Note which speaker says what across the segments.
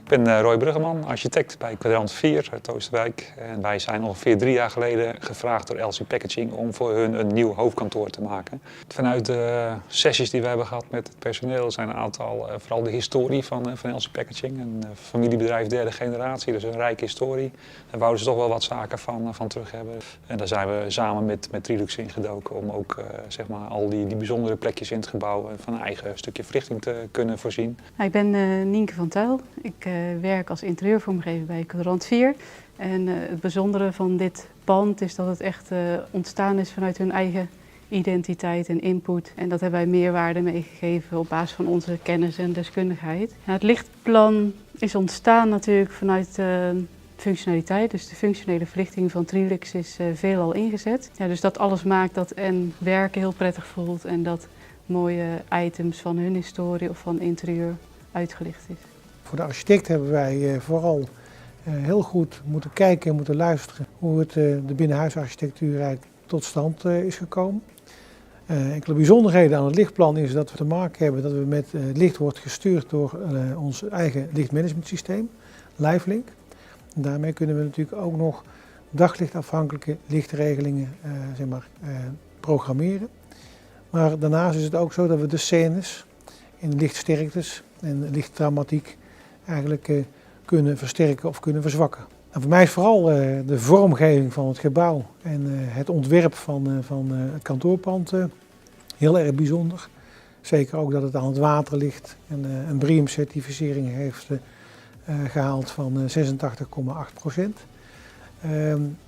Speaker 1: Ik ben Roy Bruggeman, architect bij Kwadrant 4 uit Oosterwijk. En wij zijn ongeveer 3 jaar geleden gevraagd door LC Packaging om voor hun een nieuw hoofdkantoor te maken. Vanuit de sessies die we hebben gehad met het personeel zijn een aantal, vooral de historie van LC Packaging. Een familiebedrijf derde generatie, dus een rijke historie. Daar wouden ze toch wel wat zaken van terug hebben. En daar zijn we samen met Trilux ingedoken om ook zeg maar, al die bijzondere plekjes in het gebouw van een eigen stukje verlichting te kunnen voorzien.
Speaker 2: Ik ben Nienke van Tuyl. Ik werk als interieurvormgever bij Kwadrant 4. En het bijzondere van dit pand is dat het echt ontstaan is vanuit hun eigen identiteit en input. En dat hebben wij meerwaarde meegegeven op basis van onze kennis en deskundigheid. Het lichtplan is ontstaan natuurlijk vanuit functionaliteit. Dus de functionele verlichting van Trilux is veelal ingezet. Ja, dus dat alles maakt dat en werken heel prettig voelt en dat mooie items van hun historie of van interieur uitgelicht is.
Speaker 3: Voor de architect hebben wij vooral heel goed moeten kijken en moeten luisteren hoe de binnenhuisarchitectuur eigenlijk tot stand is gekomen. Enkele bijzonderheden aan het lichtplan is dat we te maken hebben dat we met licht wordt gestuurd door ons eigen lichtmanagementsysteem, LiveLink. En daarmee kunnen we natuurlijk ook nog daglichtafhankelijke lichtregelingen programmeren. Maar daarnaast is het ook zo dat we de scènes in lichtsterktes en lichtdramatiek eigenlijk kunnen versterken of kunnen verzwakken. En voor mij is vooral de vormgeving van het gebouw en het ontwerp van het kantoorpand heel erg bijzonder. Zeker ook dat het aan het water ligt en een BREEAM-certificering heeft gehaald van 86,8%.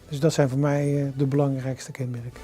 Speaker 3: Dus dat zijn voor mij de belangrijkste kenmerken.